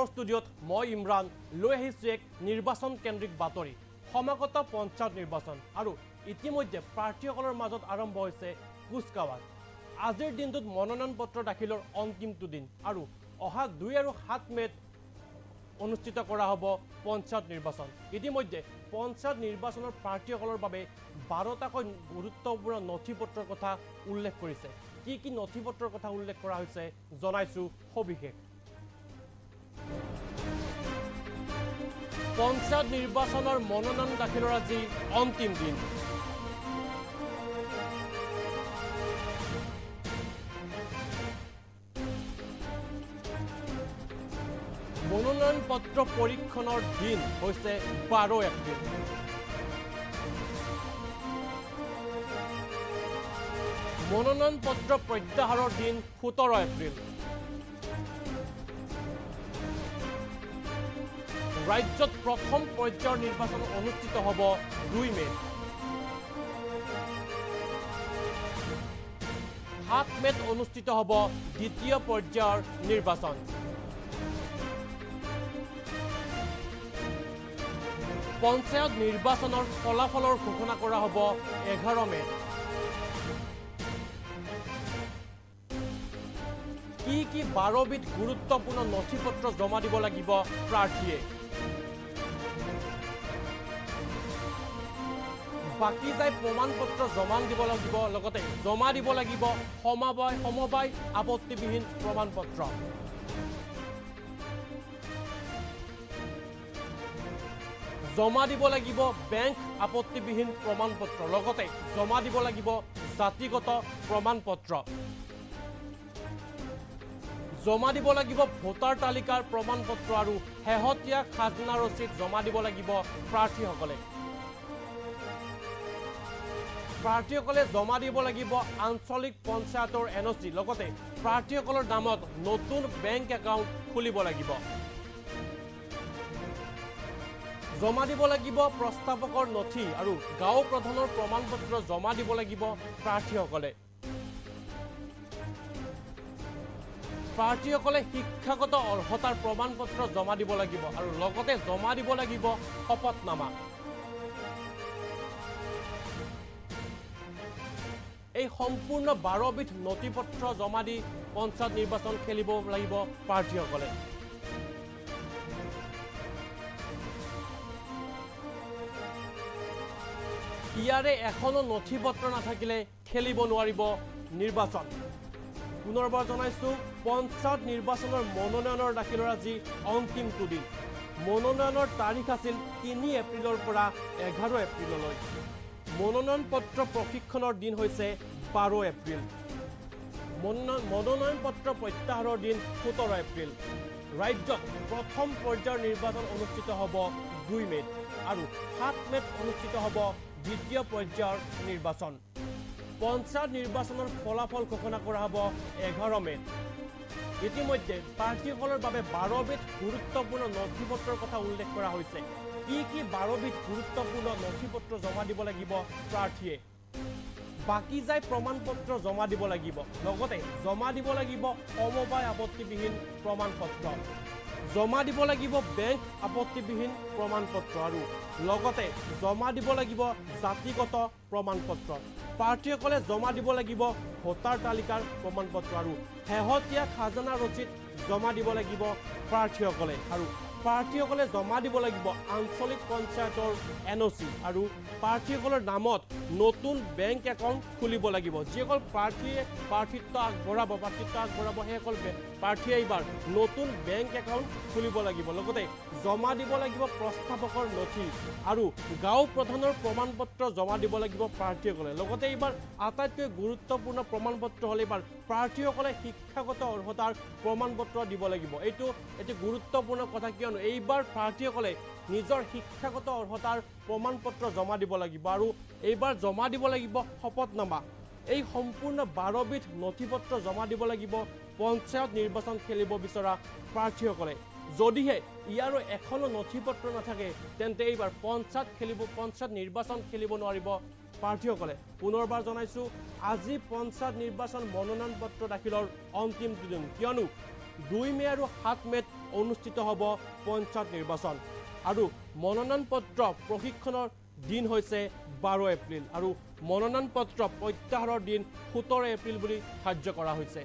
নমস্কাৰ ষ্টুডিঅ'ত মই ইমৰান লৈ আহিছোঁ এক নিৰ্বাচন কেন্দ্ৰিক বাতৰি সমাগত পঞ্চায়ত নিৰ্বাচন আৰু ইতিমধ্যে প্ৰাৰ্থীসকলৰ মাজত আৰম্ভ হৈছে কুচকাৱাজ আজিৰ দিনটোত মনোনয়ন পত্ৰ দাখিলৰ অন্তিমটো দিন আৰু অহা 2 আৰু 7 মেত অনুষ্ঠিত কৰা হ'ব পঞ্চায়ত নিৰ্বাচন ইতিমধ্যে পঞ্চায়ত নিৰ্বাচনৰ প্ৰাৰ্থীসকলৰ বাবে 12টাকৈ গুৰুত্বপূৰ্ণ নথিপত্ৰৰ কথা উল্লেখ কৰিছে কি নথিপত্ৰৰ কথা উল্লেখ কৰা হৈছে জনাইছোঁ সবিশেষ পঞ্চায়ত নিৰ্বাচনৰ মনোনয়ন দাখিলৰ আজি অন্তিম দিন মনোনয়ন পত্ৰ পৰীক্ষণৰ দিন হৈছে 12 এপ্ৰিল মনোনয়ন পত্ৰ প্ৰত্যাহাৰৰ দিন 17 এপ্ৰিল ৰাজ্যত প্ৰথম পৰ্যায়ৰ নিৰ্বাচন অনুষ্ঠিত হ'ব 2 মে 7 মেত অনুষ্ঠিত হ'ব দ্বিতীয় পৰ্যায়ৰ নিৰ্বাচন পঞ্চায়ত নিৰ্বাচনৰ ফলাফলৰ ঘোষণা কৰা হ'ব 11 মে কি 12 বিধ গুৰুত্বপূৰ্ণ নথিপত্ৰ জমা দিব লাগিব প্ৰাৰ্থীয়ে বাকি যায় প্ৰমাণপত্ৰ জমা দিব লাগিব লগতে জমা দিব লাগিব সমবায় আপত্তিবিহীন প্ৰমাণপত্ৰ জমা দিব লাগিব বেংক আপত্তিবিহীন প্ৰমাণপত্ৰ লগতে জমা দিব লাগিব জাতিগত প্ৰমাণপত্ৰ জমা দিব লাগিব ভোটাৰ তালিকাৰ প্ৰমাণপত্ৰ আৰু হেহতীয়া খাজনা ৰচিদ জমা দিব লাগিব প্ৰাৰ্থীসকলে জমা দিব লাগিব আঞ্চলিক পঞ্চায়তৰ এনঅচি লগতে প্ৰাৰ্থীসকলৰ নামত নতুন বেংক একাউণ্ট খুলিব লাগিব জমা দিব লাগিব প্ৰস্তাৱকৰ নথি আৰু গাঁও প্ৰধানৰ প্ৰমাণপত্ৰ জমা দিব লাগিব প্ৰাৰ্থীসকলে শিক্ষাগত অৰ্হতাৰ প্ৰমাণপত্ৰ জমা দিব লাগিব আৰু লগতে জমা দিব লাগিব শপতনামা এই সম্পূৰ্ণ 12 বিধ নথিপত্ৰ জমা দি পঞ্চায়ত নিৰ্বাচন খেলিব লাগিব প্ৰাৰ্থীসকলে ইয়াৰে এখনো নথিপত্ৰ নাথাকিলে খেলিব নোৱাৰিব নিৰ্বাচন পুনৰবাৰ জনাইছোঁ পঞ্চায়ত নিৰ্বাচনৰ মনোনয়নৰ দাখিলৰ আজি অন্তিমটো দিন মনোনয়নৰ তাৰিখ আছিল 3 এপ্ৰিলৰ পৰা 11 এপ্ৰিললৈ মনোনয়ন পত্ৰ প্ৰশিক্ষণৰ দিন হৈছে 12 এপ্ৰিল মনোনয়ন পত্ৰ প্ৰত্যাহাৰৰ দিন 17 এপ্ৰিল ৰাজ্যত প্ৰথম পৰ্যায়ৰ নিৰ্বাচন অনুষ্ঠিত হ'ব 2 মেত আৰু 7 মেত অনুষ্ঠিত হ'ব দ্বিতীয় পৰ্যায়ৰ নিৰ্বাচন পঞ্চায়ত নিৰ্বাচনৰ ফলাফল ঘোষণা কৰা হ'ব 11 মেত ইতিমধ্যে প্ৰাৰ্থীসকলৰ বাবে 12 বিধ গুৰুত্বপূৰ্ণ নথিপত্ৰৰ কথা উল্লেখ কৰা হৈছে কি 12 বিধ গুৰুত্বপূৰ্ণ নথিপত্ৰ জমা দিব লাগিব প্ৰাৰ্থীয়ে বাকি যায় প্ৰমাণপত্ৰ জমা দিব লাগিব লগতে জমা দিব লাগিব সমবায় আপত্তিবিহীন প্ৰমাণপত্ৰ জমা দিব লাগিব বেংক আপত্তিবিহীন প্ৰমাণপত্ৰ আৰু লগতে জমা দিব লাগিব জাতিগত প্ৰমাণপত্ৰ প্ৰাৰ্থীসকলে জমা দিব লাগিব ভোটাৰ তালিকাৰ প্ৰমাণপত্ৰ আৰু হেহতীয়া খাজনা ৰচিদ জমা দিব লাগিব প্ৰাৰ্থীসকলে আৰু প্ৰাৰ্থীসকলে জমা দিব লাগিব আঞ্চলিক পঞ্চায়তৰ এনঅচি আৰু প্ৰাৰ্থীসকলৰ নামত নতুন বেংক একাউণ্ট খুলিব লাগিব যিসকল প্ৰাৰ্থীয়ে প্ৰাৰ্থিত্ব আগবঢ়াব সেইসকল প্ৰাৰ্থীয়ে এইবাৰ নতুন বেংক একাউণ্ট খুলিব লাগিব লগতে জমা দিব লাগিব প্ৰস্তাৱকৰ নথি আৰু গাঁও প্ৰধানৰ প্ৰমাণপত্ৰ জমা দিব লাগিব প্ৰাৰ্থীসকলে লগতে এইবাৰ আটাইতকৈ গুৰুত্বপূৰ্ণ প্ৰমাণপত্ৰ হ'ল এইবাৰ প্ৰাৰ্থীসকলে শিক্ষাগত অৰ্হতাৰ প্ৰমাণপত্ৰ দিব লাগিব এইটো এটি গুৰুত্বপূৰ্ণ কথা কিয়নো এইবাৰ প্ৰাৰ্থীসকলে নিজৰ শিক্ষাগত অৰ্হতাৰ প্ৰমাণপত্ৰ জমা দিব লাগিব আৰু এইবাৰ জমা দিব লাগিব শপতনামা এই সম্পূৰ্ণ 12 বিধ নথিপত্ৰ জমা দিব লাগিব পঞ্চায়ত নিৰ্বাচন খেলিব বিচৰা প্ৰাৰ্থীসকলে যদিহে ইয়াৰো এখনো নথিপত্ৰ নাথাকে তেন্তে এইবাৰ পঞ্চায়ত নিৰ্বাচন খেলিব নোৱাৰিব প্ৰাৰ্থীসকলে পুনৰবাৰ জনাইছোঁ আজি পঞ্চায়ত নিৰ্বাচন মনোনয়ন পত্ৰ দাখিলৰ অন্তিম দিন কিয়নো 2 মে আৰু 7 মেত অনুষ্ঠিত হ'ব পঞ্চায়ত নিৰ্বাচন আৰু মনোনয়ন পত্ৰ প্ৰশিক্ষণৰ দিন হৈছে 12 এপ্ৰিল আৰু মনোনয়ন পত্ৰ প্ৰত্যাহাৰৰ দিন 17 এপ্ৰিল বুলি ধাৰ্য কৰা হৈছে।